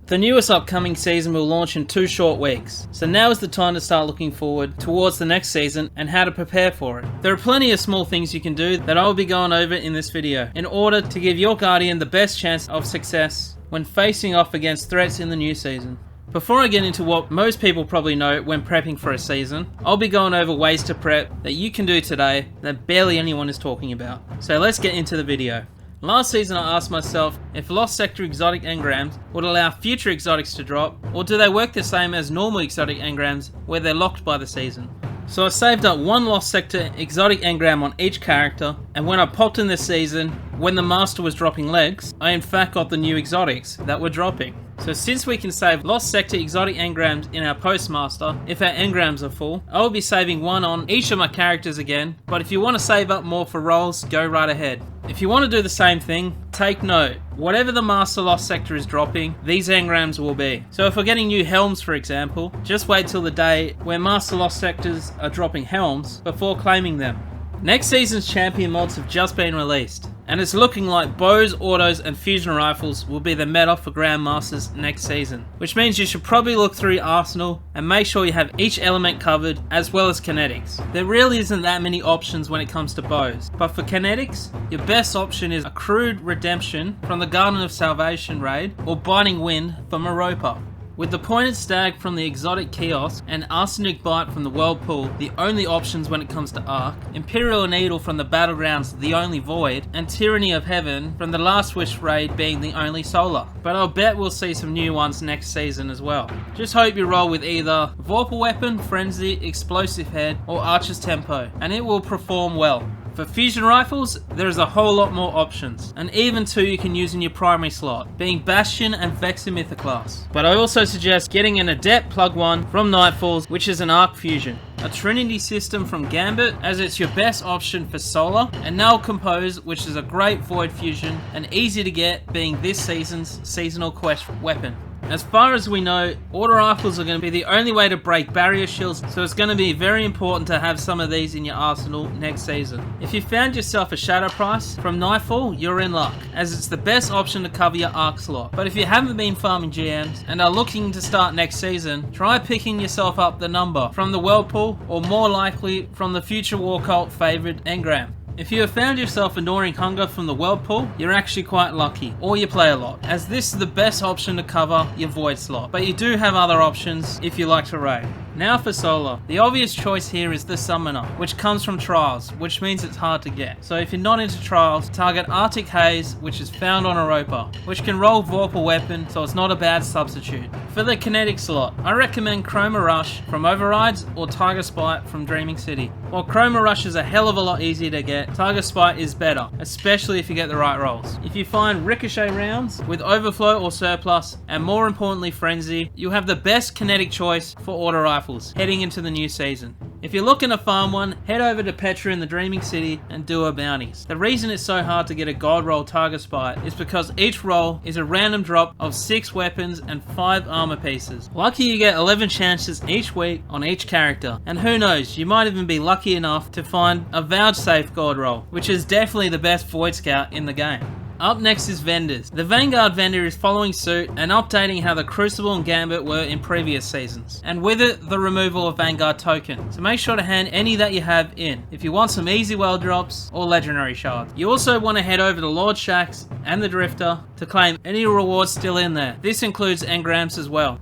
The newest upcoming season will launch in 2 short weeks, so now is the time to start looking forward towards the next season and how to prepare for it. There are plenty of small things you can do that I will be going over in this video in order to give your Guardian the best chance of success when facing off against threats in the new season. Before I get into what most people probably know when prepping for a season, I'll be going over ways to prep that you can do today that barely anyone is talking about. So let's get into the video. Last season I asked myself if Lost Sector exotic engrams would allow future exotics to drop, or do they work the same as normal exotic engrams where they're locked by the season. So I saved up 1 Lost Sector exotic engram on each character, and when I popped in this season, when the master was dropping legs, I in fact got the new exotics that were dropping. So since we can save Lost Sector exotic engrams in our postmaster if our engrams are full, I will be saving 1 on each of my characters again, but if you want to save up more for rolls, go right ahead. If you want to do the same thing, take note, whatever the master Lost Sector is dropping, these engrams will be. So if we're getting new helms for example, just wait till the day where master Lost Sectors are dropping helms before claiming them. Next season's champion mods have just been released, and it's looking like bows, autos and fusion rifles will be the meta for Grandmasters next season, which means you should probably look through your arsenal and make sure you have each element covered as well as kinetics. There really isn't that many options when it comes to bows, but for kinetics, your best option is ACCRUED Redemption from the Garden of Salvation raid or Biting Wind from Europa. With the Pointed Stag from the Exotic Kiosk and Arsenic Bite from the Whirlpool the only options when it comes to Arc, Imperial Needle from the Battlegrounds the only Void, and Tyranny of Heaven from the Last Wish raid being the only Solar. But I'll bet we'll see some new ones next season as well. Just hope you roll with either Vorpal Weapon, Frenzy, Explosive Head or Archer's Tempo, and it will perform well. For fusion rifles, there is a whole lot more options, and even 2 you can use in your primary slot, being Bastion and Vexor MYTHOCLAST. But I also suggest getting an ADEPT plug 1 from Nightfalls, which is an Arc fusion. A Trinity system from Gambit, as it's your best option for Solar, and NULL Compose, which is a great Void fusion and easy to get, being this season's seasonal quest weapon. As far as we know, auto rifles are going to be the only way to break barrier shields, so it's going to be very important to have some of these in your arsenal next season. If you found yourself a Shadow Price from Nightfall, you're in luck, as it's the best option to cover your arc slot. But if you haven't been farming GMs and are looking to start next season, try picking yourself up the number from the Whirlpool, or more likely from the future War Cult favourite engram. If you have found yourself ignoring Hunger from the Whirlpool, you're actually quite lucky, or you play a lot, as this is the best option to cover your Void slot, but you do have other options if you like to raid. Now for Solar. The obvious choice here is the Summoner, which comes from Trials, which means it's hard to get. So if you're not into Trials, target Arctic Haze, which is found on Europa, which can roll Vorpal Weapon, so it's not a bad substitute. For the kinetic slot, I recommend CHROMA Rush from Overrides or TIGERSPITE from Dreaming City. While CHROMA Rush is a hell of a lot easier to get, TIGERSPITE is better, especially if you get the right rolls. If you find Ricochet rounds with Overflow or Surplus, and more importantly Frenzy, you have the best kinetic choice for auto rifles heading into the new season. If you're looking to farm one, head over to Petra in the Dreaming City and do her bounties. The reason it's so hard to get a gold roll TIGERSPITE is because each roll is a random drop of 6 weapons and 5 armor pieces. Lucky you get 11 chances each week on each character, and who knows, you might even be lucky enough to find a vouchsafe gold roll, which is definitely the best Void Scout in the game. Up next is vendors. The Vanguard vendor is following suit and updating how the Crucible and Gambit were in previous seasons, and with it the removal of Vanguard token, so make sure to hand any that you have in if you want some easy well drops or legendary shards. You also want to head over to Lord Shaxx and the Drifter to claim any rewards still in there. This includes engrams as well.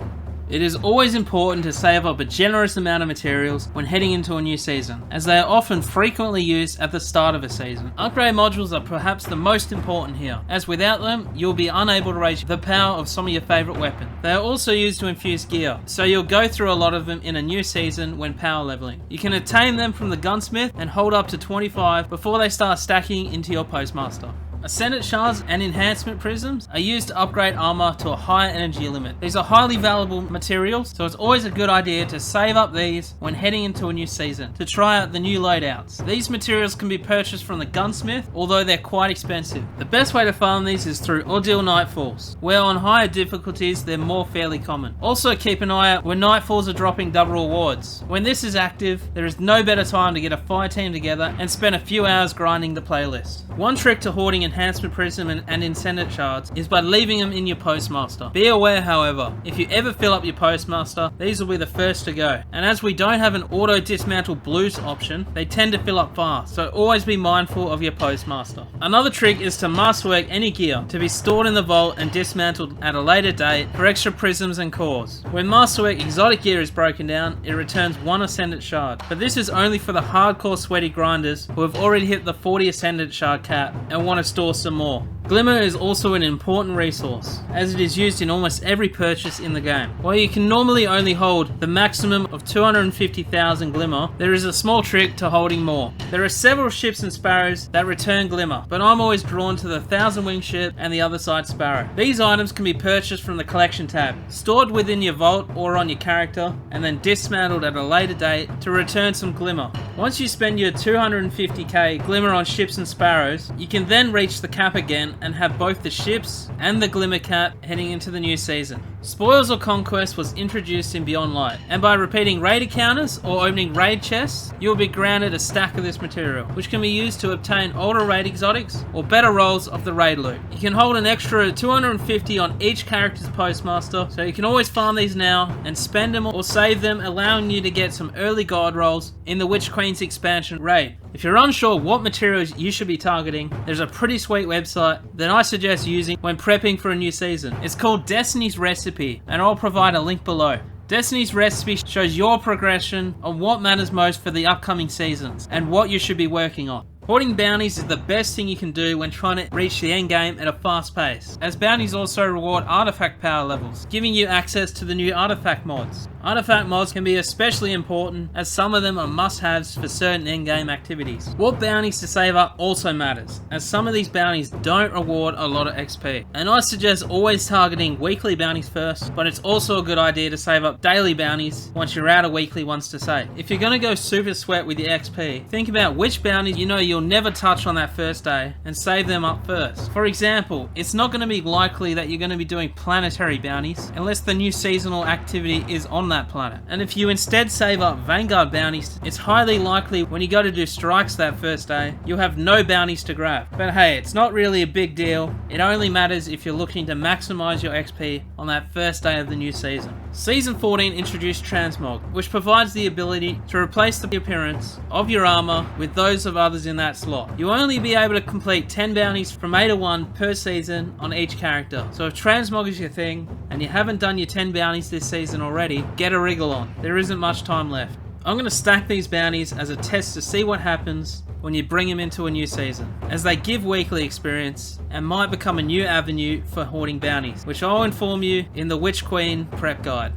It is always important to save up a generous amount of materials when heading into a new season, as they are often frequently used at the start of a season. Upgrade modules are perhaps the most important here, as without them, you'll be unable to raise the power of some of your favourite weapons. They are also used to infuse gear, so you'll go through a lot of them in a new season when power leveling. You can attain them from the Gunsmith and hold up to 25 before they start stacking into your Postmaster. Ascendant Shards and Enhancement Prisms are used to upgrade armor to a higher energy limit. These are highly valuable materials, so it's always a good idea to save up these when heading into a new season to try out the new loadouts. These materials can be purchased from the Gunsmith, although they're quite expensive. The best way to farm these is through Ordeal Nightfalls, where on higher difficulties they're more fairly common. Also keep an eye out when Nightfalls are dropping double rewards. When this is active, there is no better time to get a fire team together and spend a few hours grinding the playlist. One trick to hoarding and enhancement prism and incendiate shards is by leaving them in your postmaster. Be aware, however, if you ever fill up your postmaster, these will be the first to go. And as we don't have an auto dismantle blues option, they tend to fill up fast, so always be mindful of your postmaster. Another trick is to masterwork any gear to be stored in the vault and dismantled at a later date for extra prisms and cores. When masterwork exotic gear is broken down, it returns 1 ascendant shard, but this is only for the hardcore sweaty grinders who have already hit the 40 ascendant shard cap and want to store some more. Glimmer is also an important resource, as it is used in almost every purchase in the game. While you can normally only hold the maximum of 250,000 Glimmer, there is a small trick to holding more. There are several ships and sparrows that return Glimmer, but I'm always drawn to the 1000 Wing ship and the other side sparrow. These items can be purchased from the collection tab, stored within your vault or on your character, and then dismantled at a later date to return some Glimmer. Once you spend your 250k Glimmer on ships and sparrows, you can then reach the cap again and have both the ships and the Glimmer cap heading into the new season. Spoils or Conquest was introduced in Beyond Light, and by repeating raid encounters or opening raid chests, you will be granted a stack of this material, which can be used to obtain older raid exotics or better rolls of the raid loot. You can hold an extra 250 on each character's postmaster, so you can always farm these now and spend them or save them, allowing you to get some early god rolls in the Witch Queen's expansion raid. If you're unsure what materials you should be targeting, there's a pretty sweet website that I suggest using when prepping for a new season. It's called Destiny's Recipe, and I'll provide a link below. Destiny's Recipe shows your progression on what matters most for the upcoming seasons and what you should be working on. Hoarding bounties is the best thing you can do when trying to reach the end game at a fast pace, as bounties also reward artifact power levels, giving you access to the new artifact mods. Artifact mods can be especially important as some of them are must-haves for certain endgame activities. What bounties to save up also matters, as some of these bounties don't reward a lot of XP. And I suggest always targeting weekly bounties first, but it's also a good idea to save up daily bounties once you're out of weekly ones to save. If you're going to go super sweat with your XP, think about which bounties you know you'll never touch on that first day and save them up first. For example, it's not going to be likely that you're going to be doing planetary bounties unless the new seasonal activity is on that planet. And if you instead save up Vanguard bounties, it's highly likely when you go to do strikes that first day, you'll have no bounties to grab. But hey, it's not really a big deal. It only matters if you're looking to maximize your XP on that first day of the new season. Season 14 introduced Transmog, which provides the ability to replace the appearance of your armor with those of others in that slot. You'll only be able to complete 10 bounties from A to 1 per season on each character. So if Transmog is your thing, and you haven't done your 10 bounties this season already, get a wriggle on. There isn't much time left. I'm going to stack these bounties as a test to see what happens when you bring them into a new season, as they give weekly experience and might become a new avenue for hoarding bounties, which I'll inform you in the Witch Queen prep guide.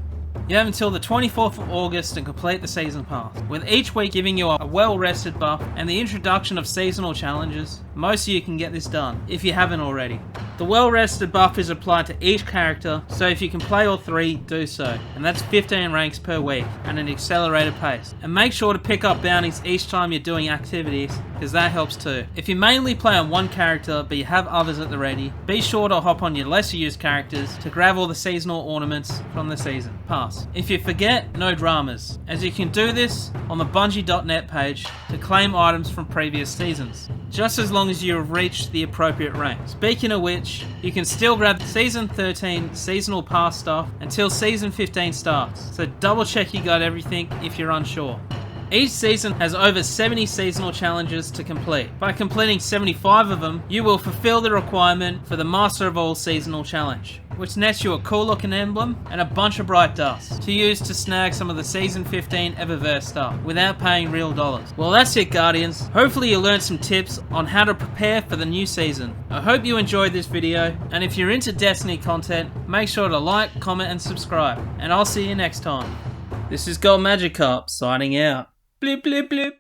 You have until the 24th of August to complete the season pass, with each week giving you a well-rested buff and the introduction of seasonal challenges. Most of you can get this done, if you haven't already. The well-rested buff is applied to each character, so if you can play all three, do so. And that's 15 ranks per week, at an accelerated pace. And make sure to pick up bounties each time you're doing activities, because that helps too. If you mainly play on one character, but you have others at the ready, be sure to hop on your lesser used characters to grab all the seasonal ornaments from the season pass. If you forget, no dramas, as you can do this on the Bungie.net page to claim items from previous seasons, just as long as you have reached the appropriate rank. Speaking of which, you can still grab Season 13 seasonal pass stuff until Season 15 starts, so double check you got everything if you're unsure. Each season has over 70 seasonal challenges to complete. By completing 75 of them, you will fulfill the requirement for the Master of All seasonal challenge, which nets you a cool looking emblem and a bunch of bright dust to use to snag some of the Season 15 Eververse stuff without paying real dollars. Well, that's it, Guardians. Hopefully you learned some tips on how to prepare for the new season. I hope you enjoyed this video, and if you're into Destiny content, make sure to like, comment and subscribe, and I'll see you next time. This is Gold Magikarp signing out. Blip blip blip.